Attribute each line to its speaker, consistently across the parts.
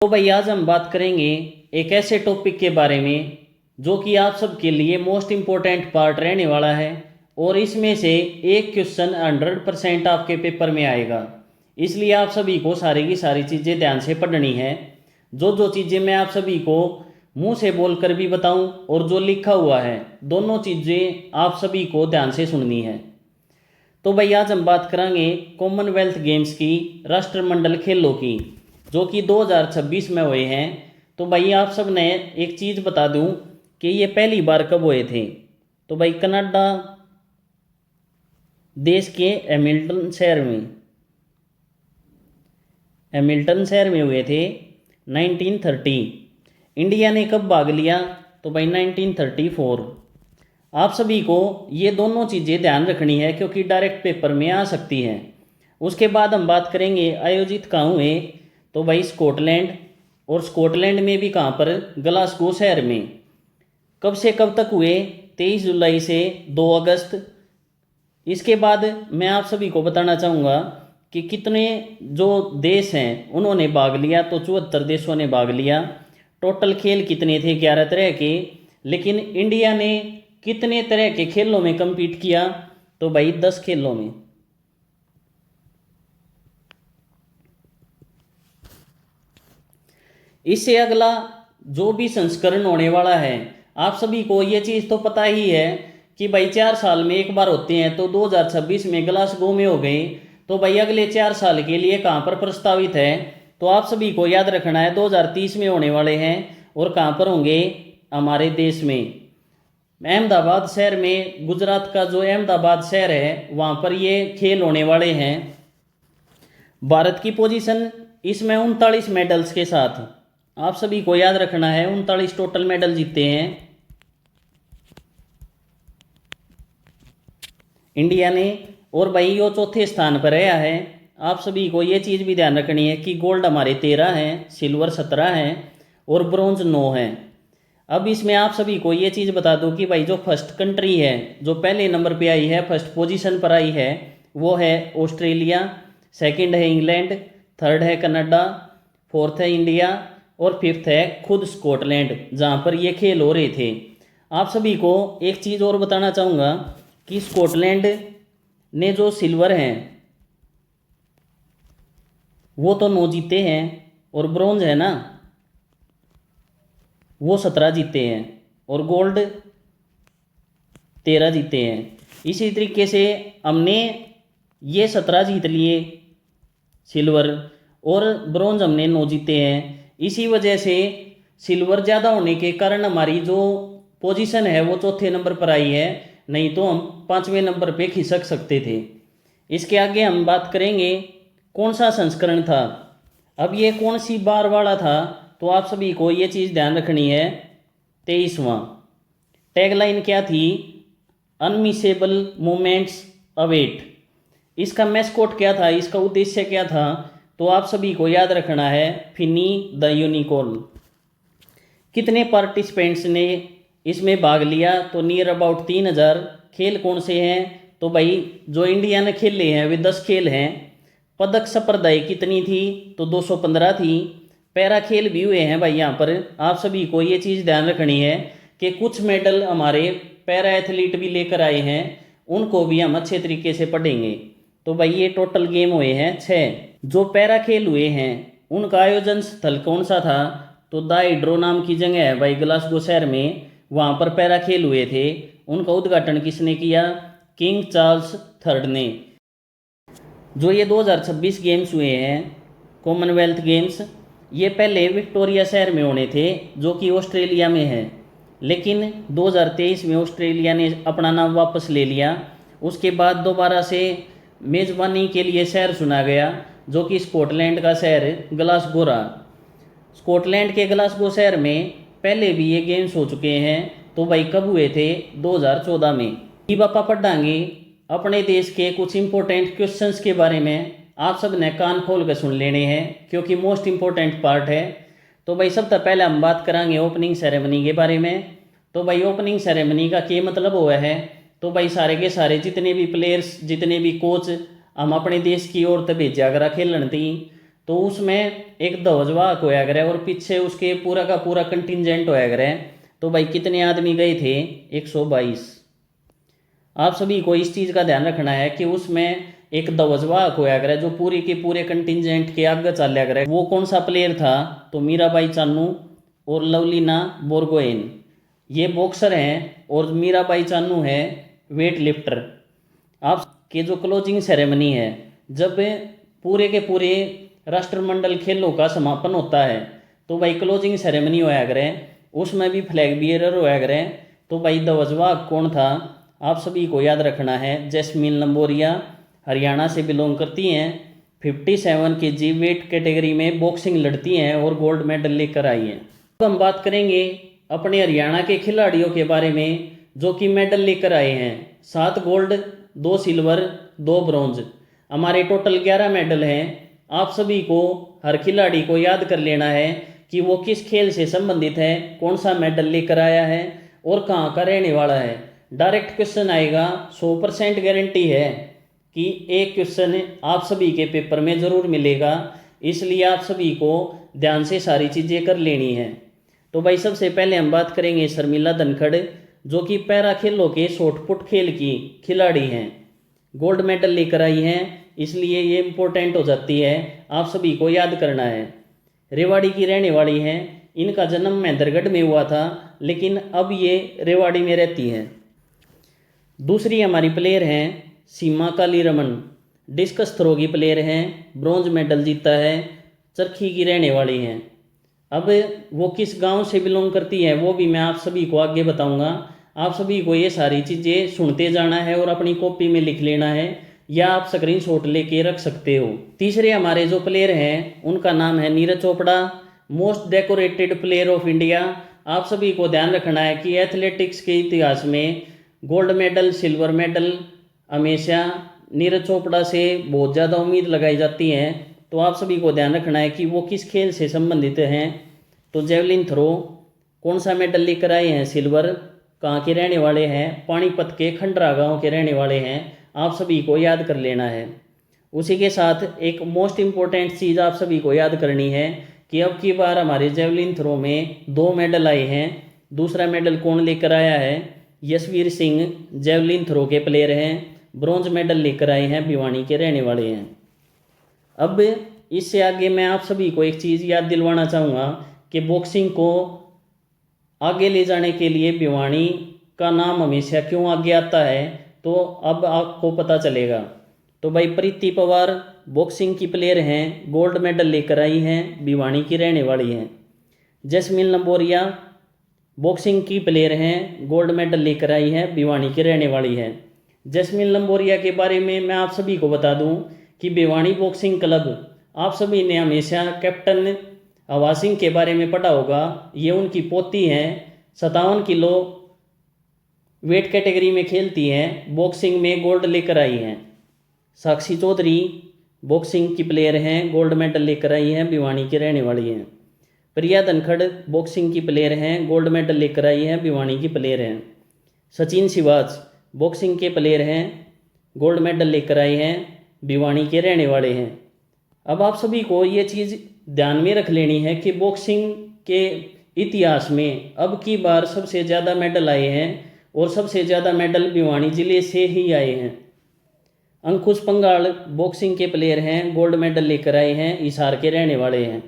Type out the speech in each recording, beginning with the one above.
Speaker 1: तो भाई आज हम बात करेंगे एक ऐसे टॉपिक के बारे में जो कि आप सबके लिए मोस्ट इम्पोर्टेंट पार्ट रहने वाला है और इसमें से एक क्वेश्चन 100% आपके पेपर में आएगा। इसलिए आप सभी को सारी की सारी चीज़ें ध्यान से पढ़नी है। जो जो चीज़ें मैं आप सभी को मुंह से बोलकर भी बताऊं और जो लिखा हुआ है दोनों चीज़ें आप सभी को ध्यान से सुननी है। तो भाई आज हम बात करेंगे कॉमनवेल्थ गेम्स की, राष्ट्रमंडल खेलों की, जो कि 2026 में हुए हैं। तो भाई आप सब ने एक चीज़ बता दूं कि ये पहली बार कब हुए थे। तो भाई कनाडा देश के हैमिल्टन शहर में हुए थे 1930। इंडिया ने कब भाग लिया? तो भाई 1934। आप सभी को ये दोनों चीज़ें ध्यान रखनी है क्योंकि डायरेक्ट पेपर में आ सकती हैं। उसके बाद हम बात करेंगे आयोजित कहाँ हुए। तो भाई स्कॉटलैंड, और स्कॉटलैंड में भी कहाँ पर? ग्लासगो शहर में। कब से कब तक हुए? 23 जुलाई से 2 अगस्त। इसके बाद मैं आप सभी को बताना चाहूँगा कि कितने जो देश हैं उन्होंने भाग लिया। तो 74 देशों ने भाग लिया। टोटल खेल कितने थे? 11 तरह के। लेकिन इंडिया ने कितने तरह के खेलों में compete किया? तो भाई 10 खेलों में। इससे अगला जो भी संस्करण होने वाला है, आप सभी को ये चीज़ तो पता ही है कि भाई 4 साल में एक बार होते हैं। तो 2026 में ग्लासगो में हो गए। तो भाई अगले 4 साल के लिए कहाँ पर प्रस्तावित है? तो आप सभी को याद रखना है 2030 में होने वाले हैं। और कहाँ पर होंगे? हमारे देश में अहमदाबाद शहर में। गुजरात का जो अहमदाबाद शहर है वहाँ पर ये खेल होने वाले हैं। भारत की पोजीशन इसमें 39 मेडल्स के साथ। आप सभी को याद रखना है 39 टोटल मेडल जीते हैं इंडिया ने। और भाई यो चौथे स्थान पर रहा है। आप सभी को ये चीज़ भी ध्यान रखनी है कि गोल्ड हमारे 13 हैं, सिल्वर 17 हैं और ब्रॉन्ज 9 हैं। अब इसमें आप सभी को ये चीज़ बता दूं कि भाई जो फर्स्ट कंट्री है, जो पहले नंबर पे आई है, फर्स्ट पोजीशन पर आई है, वो है ऑस्ट्रेलिया। सेकंड है इंग्लैंड। थर्ड है कनाडा। फोर्थ है इंडिया। और फिफ्थ है खुद स्कॉटलैंड, जहाँ पर ये खेल हो रहे थे। आप सभी को एक चीज़ और बताना चाहूँगा कि स्कॉटलैंड ने जो सिल्वर हैं वो तो 9 जीते हैं और ब्रॉन्ज है ना वो 17 जीते हैं और गोल्ड 13 जीते हैं। इसी तरीके से हमने ये 17 जीत लिए सिल्वर, और ब्रॉन्ज हमने 9 जीते हैं। इसी वजह से सिल्वर ज़्यादा होने के कारण हमारी जो पोजीशन है वो चौथे नंबर पर आई है, नहीं तो हम 5वें नंबर पे खिसक सकते थे। इसके आगे हम बात करेंगे कौन सा संस्करण था। अब ये कौन सी बार वाला था? तो आप सभी को ये चीज़ ध्यान रखनी है 23वां। टैगलाइन क्या थी? Unmissable moments await. इसका मैस्कॉट क्या था? इसका उद्देश्य क्या था? तो आप सभी को याद रखना है फिनी द यूनिकॉर्न। कितने पार्टिसिपेंट्स ने इसमें भाग लिया? तो नियर अबाउट 3000। खेल कौन से हैं? तो भाई जो इंडिया ने खेले हैं वे 10 खेल हैं। पदक संप्रदाय कितनी थी? तो 215 थी। पैरा खेल भी हुए हैं भाई यहाँ पर। आप सभी को ये चीज़ ध्यान रखनी है कि कुछ मेडल हमारे पैरा एथलीट भी लेकर आए हैं, उनको भी हम अच्छे तरीके से पढ़ेंगे। तो भाई ये टोटल गेम हुए हैं 6। जो पैरा खेल हुए हैं उनका आयोजन स्थल कौन सा था? तो द हाइड्रो नाम की जगह है भाई ग्लासगो शहर में, वहाँ पर पैरा खेल हुए थे। उनका उद्घाटन किसने किया? किंग चार्ल्स थर्ड ने। जो ये 2026 गेम्स हुए हैं कॉमनवेल्थ गेम्स, ये पहले विक्टोरिया शहर में होने थे जो कि ऑस्ट्रेलिया में है। लेकिन 2023 में ऑस्ट्रेलिया ने अपना नाम वापस ले लिया। उसके बाद दोबारा से मेज़बानी के लिए शहर चुना गया जो कि स्कॉटलैंड का शहर ग्लासगो रहा। स्कॉटलैंड के ग्लासगो शहर में पहले भी ये गेम्स हो चुके हैं। तो भाई कब हुए थे? 2014 में। ये बापा पढ़ाएंगे अपने देश के कुछ इंपॉर्टेंट क्वेश्चंस के बारे में। आप सब ने कान खोल कर सुन लेने हैं क्योंकि मोस्ट इंपॉर्टेंट पार्ट है। तो भाई सबसे पहले हम बात करेंगे ओपनिंग सेरेमनी के बारे में। तो भाई ओपनिंग सेरेमनी का क्या मतलब हुआ है? तो भाई सारे के सारे जितने भी प्लेयर्स, जितने भी कोच हम अपने देश की ओर तो भेजा करा खेलन थी। तो उसमें एक ध्वजवाहक होया करे और पीछे उसके पूरा का पूरा कंटिजेंट होया करे। तो भाई कितने आदमी गए थे? 122। आप सभी को इस चीज़ का ध्यान रखना है कि उसमें एक ध्वजवाहक होया करे जो पूरी के पूरे कंटिजेंट के आगे चलया करे। वो कौन सा प्लेयर था? तो मीराबाई चानू और लवलीना बोरगोहेन, ये बॉक्सर हैं और मीराबाई चानू है वेट लिफ्टर। आपके जो क्लोजिंग सेरेमनी है, जब पूरे के पूरे राष्ट्रमंडल खेलों का समापन होता है तो भाई क्लोजिंग सेरेमनी होया करे, उसमें भी फ्लैग बियरर होया करे। तो भाई ध्वजवाहक कौन था? आप सभी को याद रखना है, जैस्मीन लंबोरिया, हरियाणा से बिलोंग करती हैं, 57 kg वेट कैटेगरी में बॉक्सिंग लड़ती हैं और गोल्ड मेडल लेकर आई हैं। अब हम बात करेंगे अपने हरियाणा के खिलाड़ियों के बारे में जो कि मेडल लेकर आए हैं। 7 गोल्ड, 2 सिल्वर, 2 ब्रॉन्ज, हमारे टोटल 11 मेडल हैं। आप सभी को, हर खिलाड़ी को याद कर लेना है कि वो किस खेल से संबंधित है, कौन सा मेडल लेकर आया है और कहाँ का रहने वाला है। डायरेक्ट क्वेश्चन आएगा, 100% गारंटी है कि एक क्वेश्चन आप सभी के पेपर में ज़रूर मिलेगा, इसलिए आप सभी को ध्यान से सारी चीज़ें कर लेनी है। तो भाई सबसे पहले हम बात करेंगे शर्मिला धनखड़, जो कि पैरा खेलों के शॉटपुट खेल की खिलाड़ी हैं, गोल्ड मेडल लेकर आई हैं, इसलिए ये इम्पोर्टेंट हो जाती है, आप सभी को याद करना है। रेवाड़ी की रहने वाली हैं, इनका जन्म महेंद्रगढ़ में हुआ था लेकिन अब ये रेवाड़ी में रहती हैं। दूसरी हमारी प्लेयर हैं सीमा काली रमन, डिस्कस थ्रो की प्लेयर हैं, ब्रॉन्ज मेडल जीता है, चरखी की रहने वाली हैं। अब वो किस गांव से बिलोंग करती है वो भी मैं आप सभी को आगे बताऊंगा। आप सभी को ये सारी चीज़ें सुनते जाना है और अपनी कॉपी में लिख लेना है, या आप स्क्रीनशॉट लेके रख सकते हो। तीसरे हमारे जो प्लेयर हैं उनका नाम है Neeraj Chopra, most decorated player of India. आप सभी को ध्यान रखना है कि एथलेटिक्स के इतिहास में गोल्ड मेडल, सिल्वर मेडल हमेशा नीरज चोपड़ा से बहुत ज़्यादा उम्मीद लगाई जाती है। तो आप सभी को ध्यान रखना है कि वो किस खेल से संबंधित हैं। तो जेवलिन थ्रो, कौन सा मेडल लेकर आए हैं? सिल्वर। कहाँ के रहने वाले हैं? पानीपत के खंडरा गांव के रहने वाले हैं। आप सभी को याद कर लेना है। उसी के साथ एक मोस्ट इम्पोर्टेंट चीज़ आप सभी को याद करनी है कि अब की बार हमारे जेवलिन थ्रो में 2 मेडल आए हैं। दूसरा मेडल कौन लेकर आया है? यशवीर सिंह, जेवलिन थ्रो के प्लेयर हैं, ब्रॉन्ज मेडल लेकर आए हैं, भिवानी के रहने वाले हैं। अब इससे आगे मैं आप सभी को एक चीज़ याद दिलवाना चाहूँगा कि बॉक्सिंग को आगे ले जाने के लिए भिवानी का नाम हमेशा क्यों आगे आता है, तो अब आपको पता चलेगा। तो भाई प्रीति पवार बॉक्सिंग की प्लेयर हैं, गोल्ड मेडल लेकर आई हैं, भिवानी की रहने वाली हैं। जैस्मिन लंबोरिया बॉक्सिंग की प्लेयर हैं, गोल्ड मेडल लेकर आई हैं, भिवानी की रहने वाली हैं। जैस्मिन लंबोरिया के बारे में मैं आप सभी को बता दूं कि भिवानी बॉक्सिंग क्लब, आप सभी ने हमेशा कैप्टन हवा सिंह के बारे में पढ़ा होगा, ये उनकी पोती हैं। 57 किलो वेट कैटेगरी में खेलती हैं, बॉक्सिंग में गोल्ड लेकर आई हैं। साक्षी चौधरी बॉक्सिंग की प्लेयर हैं, गोल्ड मेडल लेकर आई हैं, भिवानी की रहने वाली हैं। प्रिया धनखड़ बॉक्सिंग की प्लेयर हैं, गोल्ड मेडल लेकर आई हैं, भिवानी की प्लेयर हैं। सचिन सिवाज बॉक्सिंग के प्लेयर हैं, गोल्ड मेडल लेकर आए हैं, भिवानी के रहने वाले हैं। अब आप सभी को ये चीज़ ध्यान में रख लेनी है कि बॉक्सिंग के इतिहास में अब की बार सबसे ज़्यादा मेडल आए हैं और सबसे ज़्यादा मेडल भिवानी ज़िले से ही आए हैं। अंकुश पंगाल बॉक्सिंग के प्लेयर हैं, गोल्ड मेडल लेकर आए हैं, हिसार के रहने वाले हैं।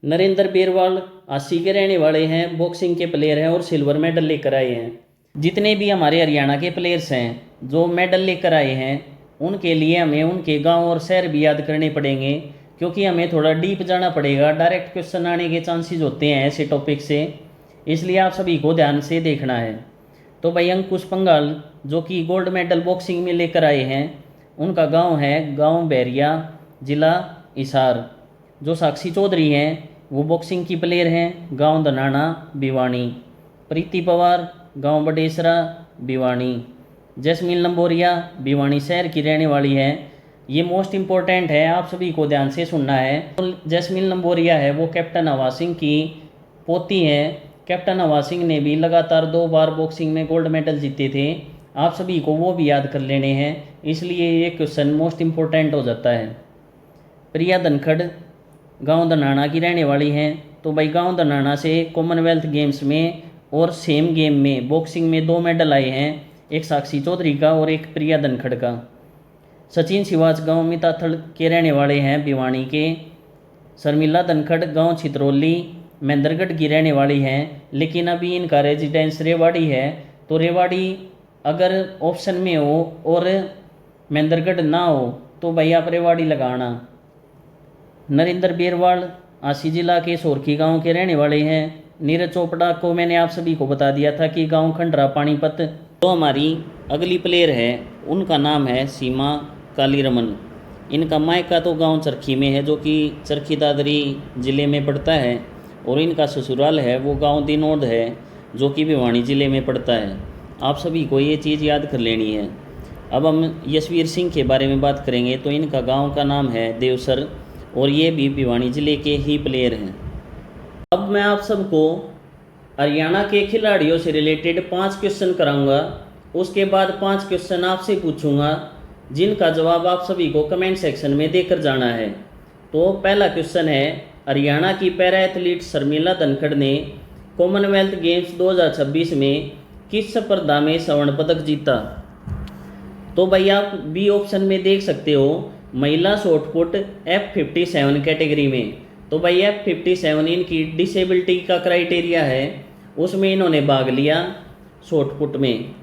Speaker 1: नरेंद्र बेरवाल आसी के रहने वाले हैं, बॉक्सिंग के प्लेयर हैं और सिल्वर मेडल लेकर आए हैं। जितने भी हमारे हरियाणा के प्लेयर्स हैं जो मेडल लेकर आए हैं, उनके लिए हमें उनके गांव और शहर भी याद करने पड़ेंगे, क्योंकि हमें थोड़ा डीप जाना पड़ेगा। डायरेक्ट क्वेश्चन आने के चांसेस होते हैं ऐसे टॉपिक से, इसलिए आप सभी को ध्यान से देखना है। तो भाई अंकुश पंगाल जो कि गोल्ड मेडल बॉक्सिंग में लेकर आए हैं, उनका गांव है गांव बैरिया, जिला हिसार। जो साक्षी चौधरी हैं वो बॉक्सिंग की प्लेयर हैं, गांव दनाना, भिवानी। प्रीति पवार गांव बडेसरा, भिवानी। जैस्मिन लंबोरिया भिवानी शहर की रहने वाली है। ये मोस्ट इम्पोर्टेंट है, आप सभी को ध्यान से सुनना है। तो जैस्मिन लंबोरिया है वो कैप्टन हवा सिंह की पोती हैं। कैप्टन हवा सिंह ने भी लगातार 2 बार बॉक्सिंग में गोल्ड मेडल जीते थे, आप सभी को वो भी याद कर लेने हैं, इसलिए ये क्वेश्चन मोस्ट इम्पोर्टेंट हो जाता है। प्रिया धनखड़ गांव धनाना की रहने वाली हैं। तो भाई गांव धनाना से कॉमनवेल्थ गेम्स में और सेम गेम में बॉक्सिंग में 2 मेडल आए हैं, एक साक्षी चौधरी का और एक प्रिया धनखड़ का। सचिन सिवाच गांव मिताथल के रहने वाले हैं भिवानी के। शर्मिला धनखड़ गांव छितरौली महेंद्रगढ़ की रहने वाली हैं, लेकिन अभी इनका रेजिडेंस रेवाड़ी है। तो रेवाड़ी अगर ऑप्शन में हो और महेंद्रगढ़ ना हो तो भाई आप रेवाड़ी लगाना। नरेंद्र बेरवाल आसी जिला के सोरखी गांव के रहने वाले हैं। नीरज चोपड़ा को मैंने आप सभी को बता दिया था कि गांव खंडरा पानीपत। तो हमारी अगली प्लेयर है, उनका नाम है सीमा कालीरमन। इनका मायका तो गांव चरखी में है, जो कि चरखी दादरी ज़िले में पड़ता है, और इनका ससुराल है वो गांव दिनोद है, जो कि भिवानी ज़िले में पड़ता है। आप सभी को ये चीज़ याद कर लेनी है। अब हम यशवीर सिंह के बारे में बात करेंगे। तो इनका गांव का नाम है देवसर, और ये भी भिवानी ज़िले के ही प्लेयर हैं। अब मैं आप सबको हरियाणा के खिलाड़ियों से रिलेटेड 5 क्वेश्चन कराऊंगा। उसके बाद 5 क्वेश्चन आपसे पूछूंगा, जिनका जवाब आप सभी को कमेंट सेक्शन में देकर जाना है। तो पहला क्वेश्चन है, हरियाणा की पैरा एथलीट शर्मिला धनखड़ ने कॉमनवेल्थ गेम्स 2026 में किस स्पर्धा में स्वर्ण पदक जीता? तो भाई आप बी ऑप्शन में देख सकते हो, महिला शॉटपुट F57 कैटेगरी में। तो भाई F57 इनकी डिसेबिलिटी का क्राइटेरिया है, उसमें इन्होंने भाग लिया। शॉटपुट में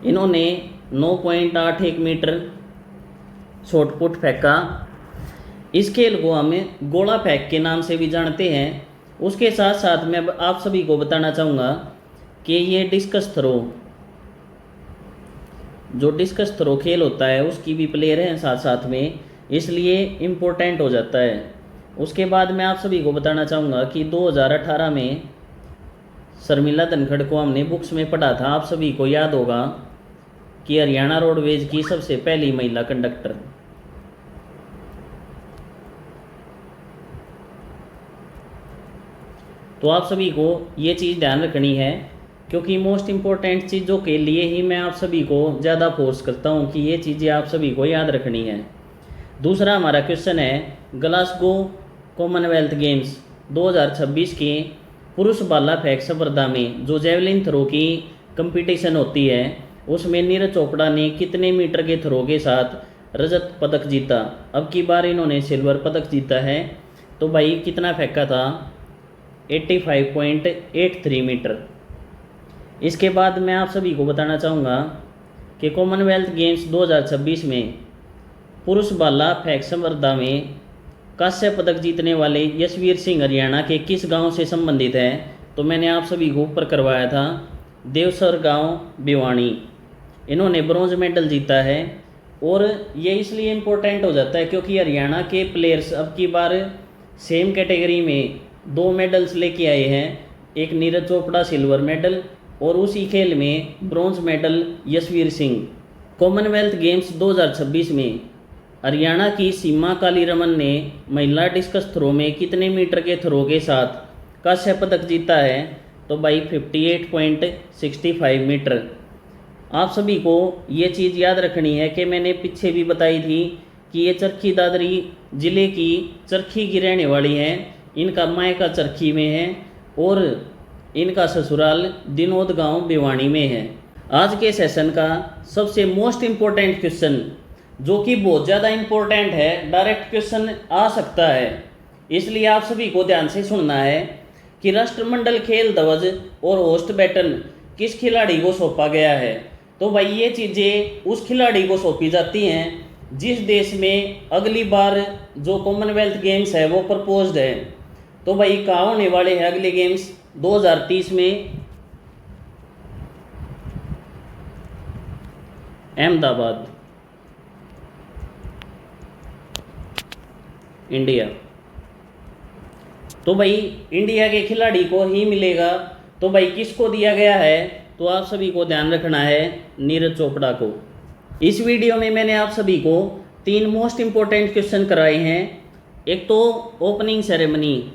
Speaker 1: इन्होंने 9.81 मीटर शॉटपुट फेंका। इस खेल को हम गोला फेंक के नाम से भी जानते हैं। उसके साथ साथ मैं आप सभी को बताना चाहूँगा कि ये डिस्कस थ्रो, जो डिस्कस थ्रो खेल होता है उसकी भी प्लेयर हैं साथ साथ में, इसलिए इम्पोर्टेंट हो जाता है। उसके बाद मैं आप सभी को बताना चाहूँगा कि 2018 में शर्मिला धनखड़ को हमने बुक्स में पढ़ा था। आप सभी को याद होगा कि हरियाणा रोडवेज की सबसे पहली महिला कंडक्टर। तो आप सभी को ये चीज़ ध्यान रखनी है, क्योंकि मोस्ट इम्पोर्टेंट चीज़ों के लिए ही मैं आप सभी को ज़्यादा फोर्स करता हूँ कि ये चीज़ें आप सभी को याद रखनी है। दूसरा हमारा क्वेश्चन है, ग्लासगो कॉमनवेल्थ गेम्स 2026 के पुरुष भाला फेंक स्पर्धा में जो जेवलिन थ्रो की कंपटीशन होती है, उसमें नीरज चोपड़ा ने कितने मीटर के थ्रो के साथ रजत पदक जीता? अब की बार इन्होंने सिल्वर पदक जीता है। तो भाई कितना फेंका था? 85.83 मीटर। इसके बाद मैं आप सभी को बताना चाहूँगा कि कॉमनवेल्थ गेम्स 2026 में पुरुष भाला फेंक स्पर्धा में कांस्य पदक जीतने वाले यशवीर सिंह हरियाणा के किस गांव से संबंधित हैं? तो मैंने आप सभी को ऊपर करवाया था, देवसर गांव भिवानी। इन्होंने ब्रॉन्ज मेडल जीता है, और ये इसलिए इम्पोर्टेंट हो जाता है क्योंकि हरियाणा के प्लेयर्स अब की बार सेम कैटेगरी में 2 मेडल्स लेके आए हैं। एक नीरज चोपड़ा सिल्वर मेडल, और उसी खेल में bronze medal Yashveer Singh. Commonwealth games 2026 में हरियाणा की सीमा कालीरमन ने महिला डिस्कस थ्रो में कितने मीटर के थ्रो के साथ कांस्य पदक जीता है? तो भाई 58.65 मीटर। आप सभी को ये चीज़ याद रखनी है कि मैंने पीछे भी बताई थी कि ये चरखी दादरी ज़िले की चरखी की रहने वाली हैं। इनका मायका चरखी में है और इनका ससुराल दिनोद गांव भिवानी में है। आज के सेशन का सबसे मोस्ट इम्पोर्टेंट क्वेश्चन, जो कि बहुत ज़्यादा इम्पोर्टेंट है, डायरेक्ट क्वेश्चन आ सकता है, इसलिए आप सभी को ध्यान से सुनना है कि राष्ट्रमंडल खेल ध्वज और होस्ट बैटन किस खिलाड़ी को सौंपा गया है? तो भाई ये चीज़ें उस खिलाड़ी को सौंपी जाती हैं जिस देश में अगली बार जो कॉमनवेल्थ गेम्स है वो प्रपोज्ड है। तो भाई कहाँ होने वाले हैं अगले गेम्स? 2030 में अहमदाबाद, इंडिया। तो भाई इंडिया के खिलाड़ी को ही मिलेगा। तो भाई किसको दिया गया है? तो आप सभी को ध्यान रखना है, नीरज चोपड़ा को। इस वीडियो में मैंने आप सभी को 3 मोस्ट इम्पोर्टेंट क्वेश्चन कराए हैं। एक तो ओपनिंग सेरेमनी,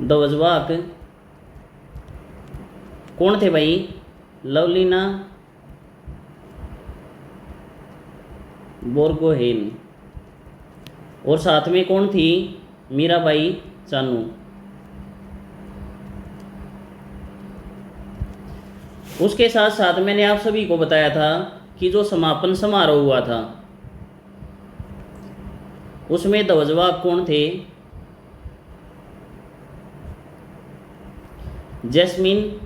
Speaker 1: ध्वजवाहक कौन थे भाई? लवलीना बोरगोहेन। और साथ में कौन थी? मीराबाई चानू। उसके साथ साथ मैंने आप सभी को बताया था कि जो समापन समारोह हुआ था उसमें ध्वजवाहक कौन थे? जैस्मिन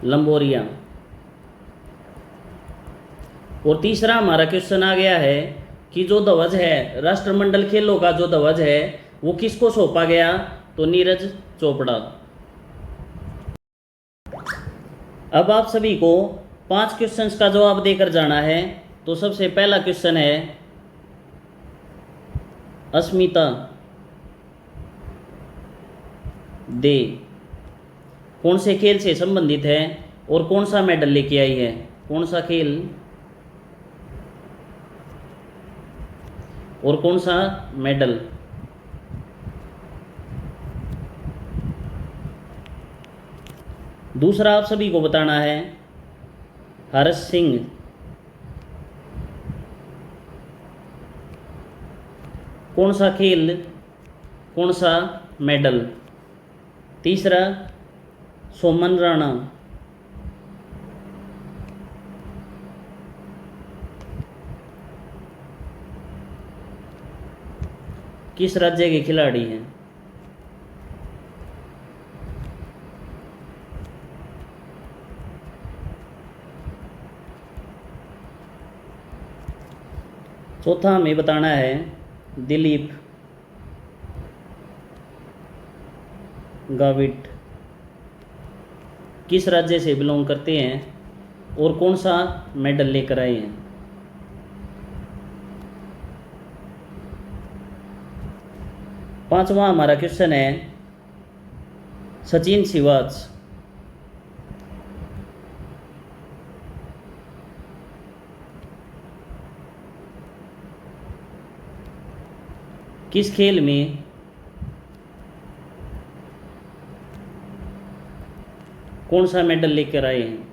Speaker 1: लंबोरिया। और तीसरा हमारा क्वेश्चन आ गया है कि जो ध्वज है, राष्ट्रमंडल खेलों का जो ध्वज है वो किसको सौंपा गया? तो नीरज चोपड़ा। अब आप सभी को 5 क्वेश्चंस का जवाब देकर जाना है। तो सबसे पहला क्वेश्चन है, अस्मिता दे कौन से खेल से संबंधित है और कौन सा मेडल लेके आई है? कौन सा खेल और कौन सा मेडल? दूसरा आप सभी को बताना है, हर्ष सिंह कौन सा खेल, कौन सा मेडल? तीसरा, सोमन राणा किस राज्य के खिलाड़ी हैं? चौथा हमें बताना है, दिलीप गाविट किस राज्य से बिलोंग करते हैं और कौन सा मेडल लेकर आए हैं? पांचवा हमारा क्वेश्चन है, सचिन सिवाच किस खेल में कौन सा मेडल लेकर आए हैं?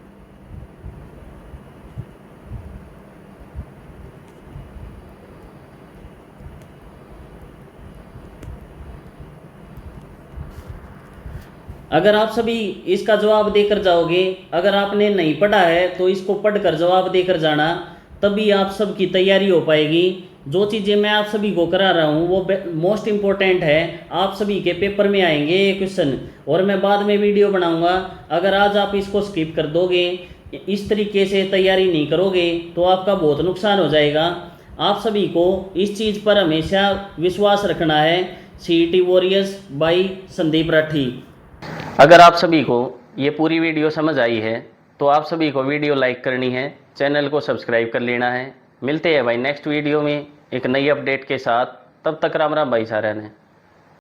Speaker 1: अगर आप सभी इसका जवाब देकर जाओगे, अगर आपने नहीं पढ़ा है तो इसको पढ़कर जवाब देकर जाना, तभी आप सबकी तैयारी हो पाएगी। जो चीज़ें मैं आप सभी को करा रहा हूँ वो मोस्ट इम्पोर्टेंट है, आप सभी के पेपर में आएंगे ये क्वेश्चन, और मैं बाद में वीडियो बनाऊंगा। अगर आज आप इसको स्किप कर दोगे, इस तरीके से तैयारी नहीं करोगे तो आपका बहुत नुकसान हो जाएगा। आप सभी को इस चीज़ पर हमेशा विश्वास रखना है। CET warriors by Sandeep Rathi. अगर आप सभी को ये पूरी वीडियो समझ आई है तो आप सभी को वीडियो लाइक करनी है, चैनल को सब्सक्राइब कर लेना है। मिलते हैं भाई नेक्स्ट वीडियो में एक नई अपडेट के साथ। तब तक राम राम भाई सारे ने।